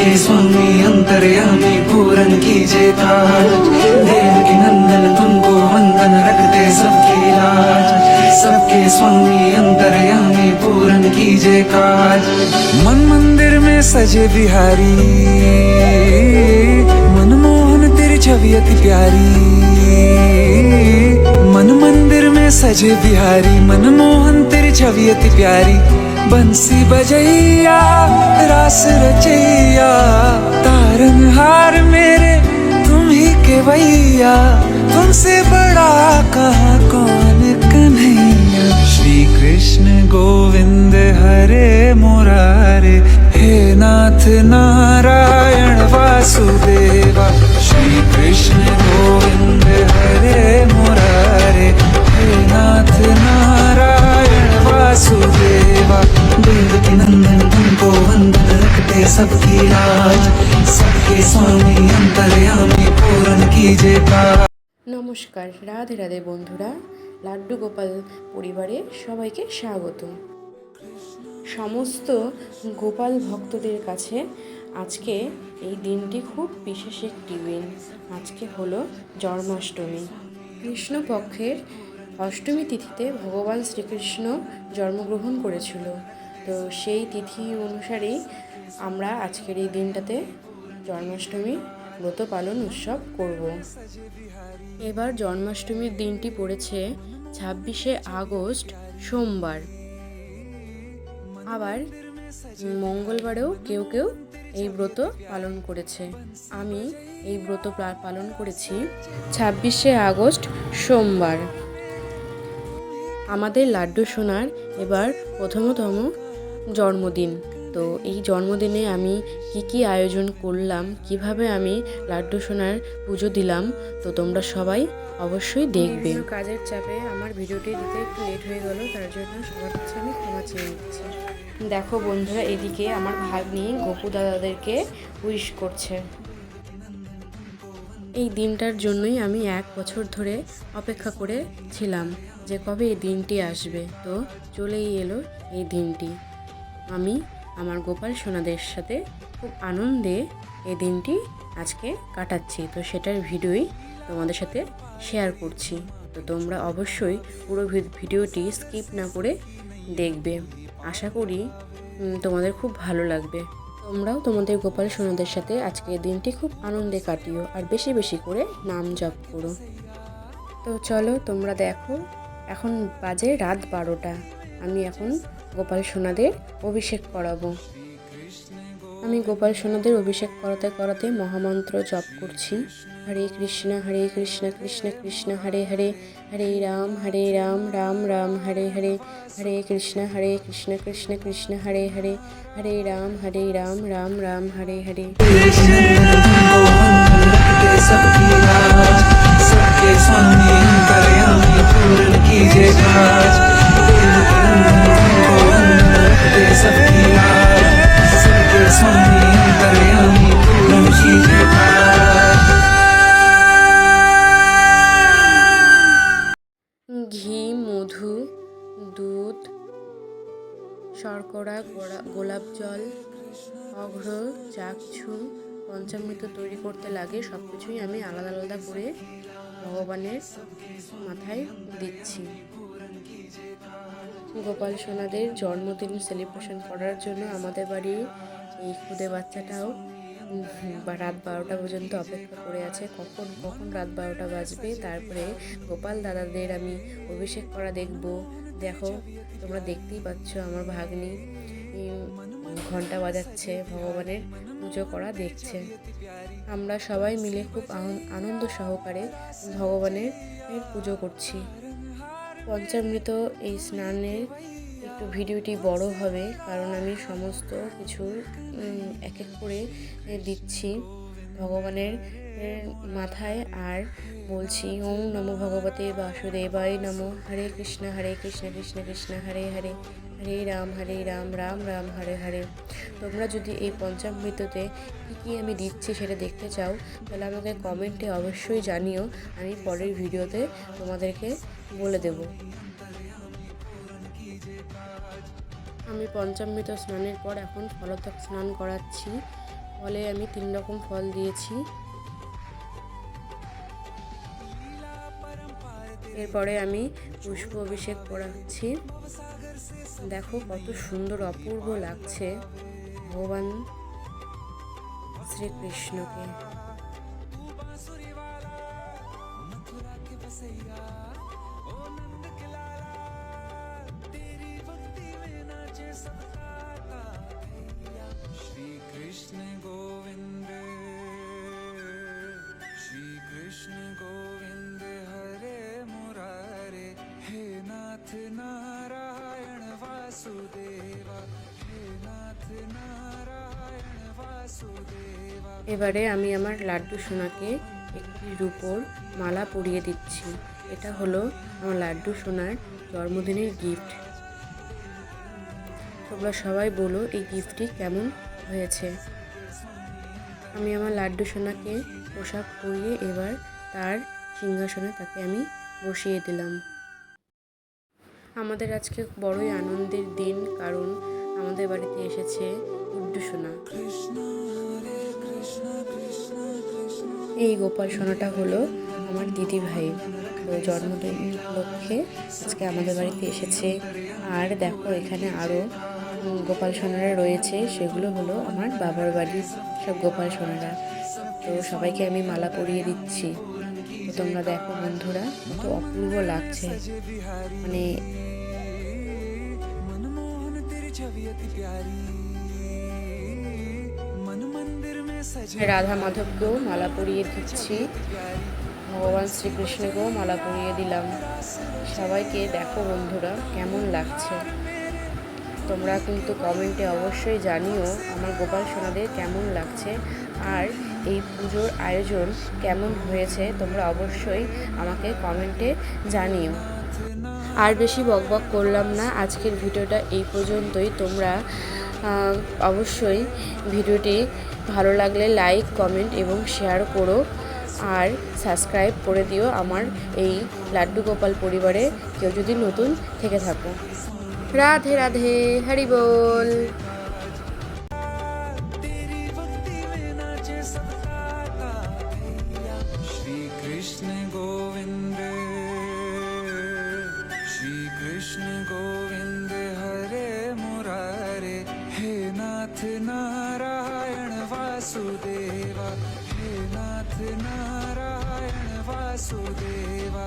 सबके स्वामी अंतर्यामी पूरन कीजिए काज। देवकी नंदन तुमको वंदन रखते सबकी लाज। सबके स्वामी अंतर्यामी पूरन कीजिए काज। मन मंदिर में सजे बिहारी, मनमोहन तेरी छवि अति प्यारी। मन मंदिर में सजे बिहारी, मनमोहन तेरी छवि अति प्यारी। बंसी बजैया रास रचैया, तारनहार मेरे तुम ही केवैया। तुमसे बड़ा कहाँ कौन कन्हैया। श्री कृष्ण गोविंद हरे मुरारे, हे नाथ नारायण वासुदेवा। श्री कृष्ण गोविंद हरे मुरारे, हे नाथ नारायण वासुदेवा। देवकी नंदन तुमको वंदन रखते सबकी लाज। सबके स्वामी अंतर्यामी पूरन कीजिए काज। নমস্কার, রাধে রাধে বন্ধুরা। লাড্ডু গোপাল পরিবারে সবাইকে স্বাগত। সমস্ত গোপাল ভক্তদের কাছে আজকে এই দিনটি খুব বিশেষ একটি দিন। আজকে হলো জন্মাষ্টমী। কৃষ্ণপক্ষের অষ্টমী তিথিতে ভগবান শ্রীকৃষ্ণ জন্মগ্রহণ করেছিল। তো সেই তিথি অনুসারেই আমরা আজকের এই দিনটাতে জন্মাষ্টমী ব্রত পালন উৎসব করব। এবার জন্মাষ্টমীর দিনটি পড়েছে 26শে আগস্ট সোমবার। আবার মঙ্গলবারেও কেউ কেউ এই ব্রত পালন করেছে। আমি এই ব্রত পালন করেছি 26শে আগস্ট সোমবার। আমাদের লাড্ডু সোনার এবার প্রথমতম জন্মদিন। তো এই জন্মদিনে আমি কি আয়োজন করলাম, কিভাবে আমি লাড্ডু সোনার পুজো দিলাম, তো তোমরা সবাই অবশ্যই দেখবে। কাজের চাপে আমার ভিডিওটি দিতে একটু লেট হয়ে গেল, তার জন্য সবার কাছে আমি ক্ষমা চেয়ে নিচ্ছি। দেখো বন্ধুরা, এদিকে আমার ভাগ্নি গোপু দাদাদেরকে উইশ করছে। এই দিনটার জন্যই আমি 1 বছর ধরে অপেক্ষা করেছিলাম যে কবে এই দিনটি আসবে। তো চলেই এলো এই দিনটি। আমি আমার গোপাল সোনাদের সাথে খুব আনন্দে এই দিনটি আজকে কাটাচ্ছি। তো সেটার ভিডিওই তোমাদের সাথে শেয়ার করছি। তো তোমরা অবশ্যই পুরো ভিডিওটি স্কিপ না করে দেখবে। আশা করি তোমাদের খুব ভালো লাগবে। তোমরাও তোমাদের গোপাল সোনাদের সাথে আজকের দিনটি খুব আনন্দে কাটিও, আর বেশি বেশি করে নাম জপ করো। তো চলো তোমরা দেখো, এখন বাজে রাত 12টা। আমি এখন গোপাল সোনাদের অভিষেক করাবো। আমি গোপাল সোনাদের অভিষেক করাতে করাতে মহামন্ত্র জপ করছি। হরে কৃষ্ণ কৃষ্ণ কৃষ্ণ হরে হরে, হরে রাম রাম রাম হরে হরে, হরে কৃষ্ণ কৃষ্ণ কৃষ্ণ হরে হরে, হরে রাম রাম রাম হরে হরে। सबके स्वामी अंतर्यामी पूरन कीजिए काज। सबकी लाज। सबके स्वामी अंतर्यामी पूरन कीजिए काज। ঘি, মধু, দুধ, শর্করা, গোলাপ জল, অঘ্র, চাকছু, পঞ্চামৃত তৈরি করতে লাগে সব কিছুই আমি আলাদা আলাদা করে ভগবানের মাথায় দিচ্ছি। গোপাল সোনাদের জন্মদিন সেলিব্রেশন করার জন্য আমাদের বাড়ির এই খুদে বাচ্চাটাও রাত 12টা পর্যন্ত অপেক্ষা করে আছে, কখন রাত 12টা বাজবে, তারপরে গোপাল দাদাদের আমি অভিষেক করা দেখব। দেখো তোমরা দেখতেই পাচ্ছ আমার ভাগ্নি ঘন্টা বাজাচ্ছে, ভগবানের পুজো করা দেখছে। আমরা সবাই মিলে খুব আনন্দ সহকারে ভগবানের পুজো করছি। পঞ্চামৃত এই স্নানের একটু ভিডিওটি বড় হবে, কারণ আমি সমস্ত কিছু এক এক করে দিচ্ছি ভগবানের মাথায়, আর বলছি ওম নমো ভগবতে বাসুদেবায় নমো। হরে কৃষ্ণ কৃষ্ণ কৃষ্ণ হরে হরে, হরে রাম রাম রাম হরে হরে। তোমরা যদি এই পঞ্চামৃততে কী আমি দিচ্ছি সেটা দেখতে চাও, তাহলে আমাকে কমেন্টে অবশ্যই জানিও, আমি পরের ভিডিওতে তোমাদেরকে বলে দেব। আমি পঞ্চামৃত স্নানের পর এখন ফলত্বক স্নান করাচ্ছি। ফলে আমি 3 রকম ফল দিয়েছি। এরপরে আমি পুষ্প অভিষেক করাচ্ছি। দেখো কত সুন্দর অপূর্ব লাগছে ভগবান শ্রীকৃষ্ণকে। श्री कृष्ण गोविंद श्री कृष्ण गोविंद हरे मुरारे हे नाथ नारायण वासुदेवा हे नाथ नारायण वासुदेवा। এবারে আমি আমার লাড্ডু সোনাকে একটি রূপোর মালা পরিয়ে দিচ্ছি। এটা হলো আমার লাড্ডু সোনার জন্মদিনের গিফট। তোমরা সবাই বলো এই গিফটটি কেমন হয়েছে। আমি আমার লাড্ডু সোনাকে পোশাক পরিয়ে এবার তার সিংহাসনে তাকে আমি বসিয়ে দিলাম। আমাদের আজকে বড়ই আনন্দের দিন, কারণ আমাদের বাড়িতে এসেছে গুড্ডু সোনা। এই গোপাল সোনাটা হলো আমার দিদি ভাই, তো জন্মদিন উপলক্ষে আজকে আমাদের বাড়িতে এসেছে। আর দেখো এখানে আরও গোপাল সোনারা রয়েছে, সেগুলো হলো আমার বাবার বাড়ির সব গোপাল সোনারা। তো সবাইকে আমি মালা পরিয়ে দিচ্ছি। তো তোমরা দেখো বন্ধুরা কত অপূর্ব লাগছে, মানে রাধা মাধবকেও মালা পরিয়ে দিচ্ছি, ভগবান শ্রীকৃষ্ণকেও মালা পরিয়ে দিলাম। সবাইকে দেখো বন্ধুরা কেমন লাগছে। তোমরা কিন্তু কমেন্টে অবশ্যই জানিও আমার গোপাল সোনাদের কেমন লাগছে, আর এই পুজোর আয়োজন কেমন হয়েছে তোমরা অবশ্যই আমাকে কমেন্টে জানিও। আর বেশি বকবক করলাম না, আজকের ভিডিওটা এই পর্যন্তই। তোমরা অবশ্যই ভিডিওটি ভালো লাগলে লাইক, কমেন্ট এবং শেয়ার করো, আর সাবস্ক্রাইব করে দিও আমার এই লাড্ডু গোপাল পরিবারে কেউ যদি নতুন থেকে থাকো। রাধে রাধে, হরি বল। श्री कृष्ण गोविंद श्री कृष्ण गोविंद हरे मुरारे हे नाथ नारायण वासुदेवा हे नाथ नारायण वासुदेवा।